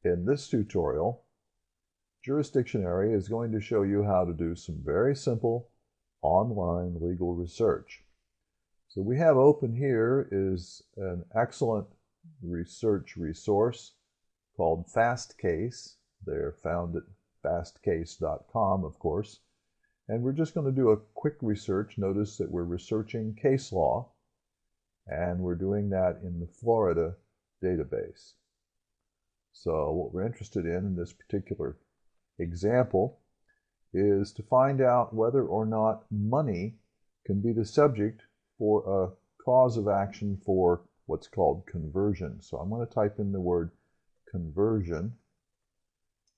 In this tutorial, Jurisdictionary is going to show you how to do some very simple online legal research. So we have open here is an excellent research resource called FastCase. They're found at fastcase.com, of course. And we're just going to do a quick research. Notice that we're researching case law, and we're doing that in the Florida database. So what we're interested in this particular example is to find out whether or not money can be the subject for a cause of action for what's called conversion. So I'm going to type in the word conversion,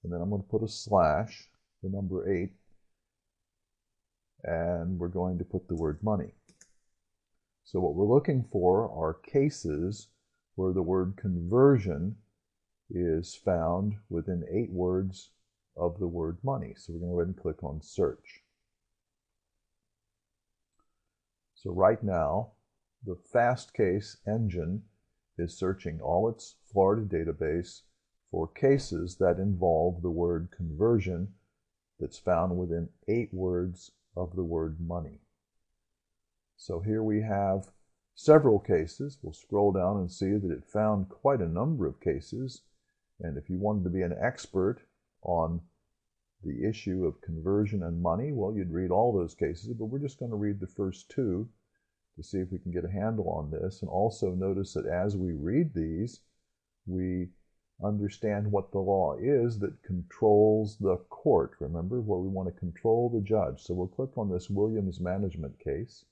and then I'm going to put a slash, the number 8, and we're going to put the word money. So what we're looking for are cases where the word conversion is found within 8 words of the word money. So we're going to go ahead and click on search. So right now, the FastCase engine is searching all its Florida database for cases that involve the word conversion that's found within 8 words of the word money. So here we have several cases. We'll scroll down and see that it found quite a number of cases. And if you wanted to be an expert on the issue of conversion and money, well, you'd read all those cases, but we're just going to read the first 2 to see if we can get a handle on this. And also notice that as we read these, we understand what the law is that controls the court. Remember, well, we want to control the judge. So we'll click on this Williams management case.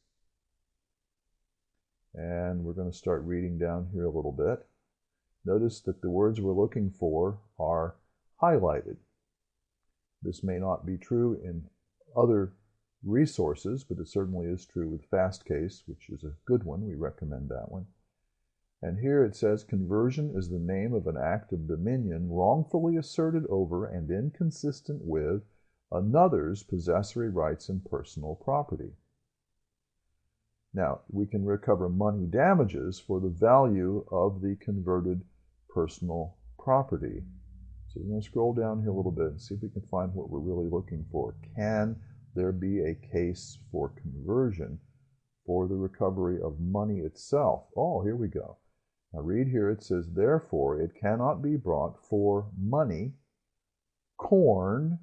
And we're going to start reading down here a little bit. Notice that the words we're looking for are highlighted. This may not be true in other resources, but it certainly is true with FastCase, which is a good one. We recommend that one. And here it says, conversion is the name of an act of dominion wrongfully asserted over and inconsistent with another's possessory rights and personal property. Now, we can recover money damages for the value of the converted personal property. So we're going to scroll down here a little bit and see if we can find what we're really looking for. Can there be a case for conversion for the recovery of money itself? Oh, here we go. Now read here, it says, therefore, it cannot be brought for money, corn,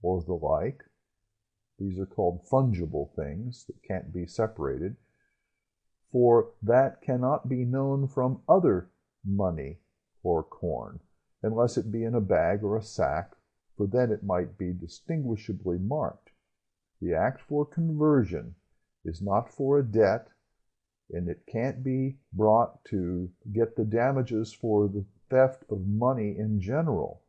or the like. These are called fungible things that can't be separated. For that cannot be known from other money or corn, unless it be in a bag or a sack, for then it might be distinguishably marked. The act for conversion is not for a debt, and it can't be brought to get the damages for the theft of money in general.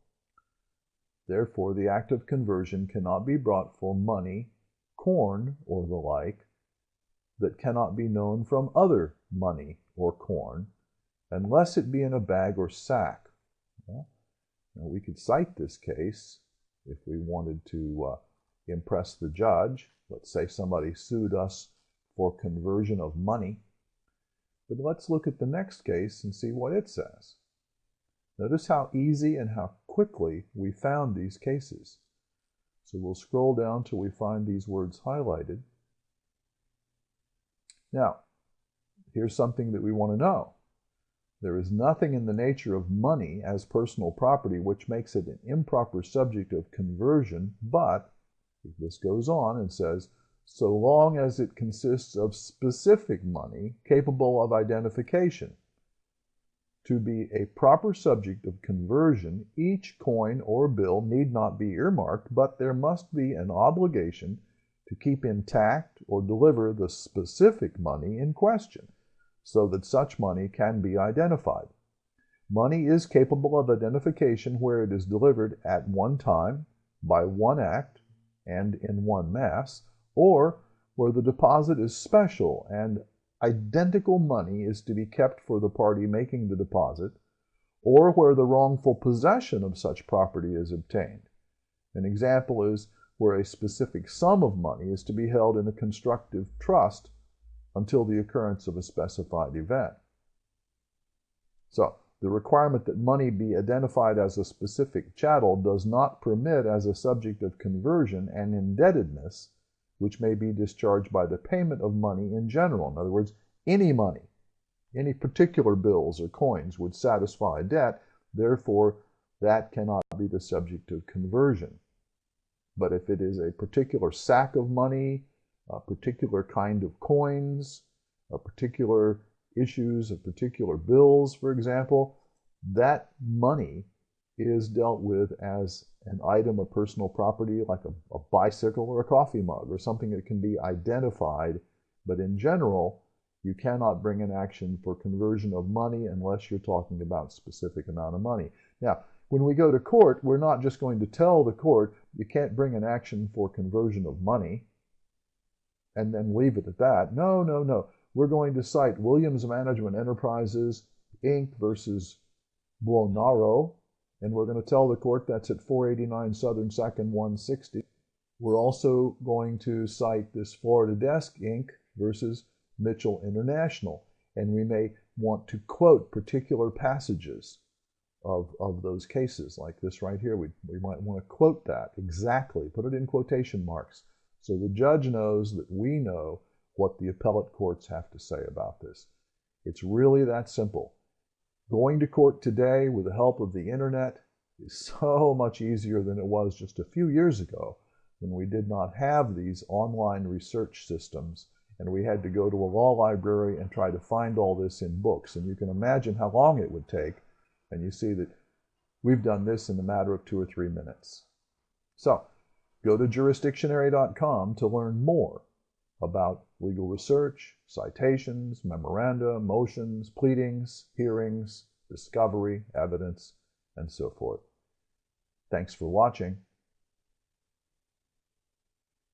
Therefore, the act of conversion cannot be brought for money, corn, or the like, that cannot be known from other money or corn, unless it be in a bag or sack. Well, now we could cite this case if we wanted to impress the judge. Let's say somebody sued us for conversion of money. But let's look at the next case and see what it says. Notice how easy and how quickly we found these cases. So we'll scroll down till we find these words highlighted. Now, here's something that we want to know. There is nothing in the nature of money as personal property which makes it an improper subject of conversion, but this goes on and says, so long as it consists of specific money capable of identification. To be a proper subject of conversion, each coin or bill need not be earmarked, but there must be an obligation to keep intact or deliver the specific money in question, so that such money can be identified. Money is capable of identification where it is delivered at one time, by one act, and in one mass, or where the deposit is special and identical money is to be kept for the party making the deposit, or where the wrongful possession of such property is obtained. An example is where a specific sum of money is to be held in a constructive trust until the occurrence of a specified event. So the requirement that money be identified as a specific chattel does not permit as a subject of conversion an indebtedness which may be discharged by the payment of money in general. In other words, any money, any particular bills or coins would satisfy a debt, therefore that cannot be the subject of conversion. But if it is a particular sack of money, a particular kind of coins, a particular issues of particular bills, for example, that money is dealt with as an item of personal property, like a bicycle or a coffee mug or something that can be identified. But in general, you cannot bring an action for conversion of money unless you're talking about a specific amount of money. Now, when we go to court, we're not just going to tell the court you can't bring an action for conversion of money and then leave it at that. No, no, no. We're going to cite Williams Management Enterprises, Inc. versus Buonaro, and we're going to tell the court that's at 489 Southern 2nd, 160. We're also going to cite this Florida Desk, Inc. versus Mitchell International, and we may want to quote particular passages of those cases, like this right here. We might want to quote that exactly, put it in quotation marks, so the judge knows that we know what the appellate courts have to say about this. It's really that simple. Going to court today with the help of the internet is so much easier than it was just a few years ago when we did not have these online research systems and we had to go to a law library and try to find all this in books. And you can imagine how long it would take. And you see that we've done this in a matter of 2 or 3 minutes. So go to jurisdictionary.com to learn more about legal research, citations, memoranda, motions, pleadings, hearings, discovery, evidence, and so forth. Thanks for watching.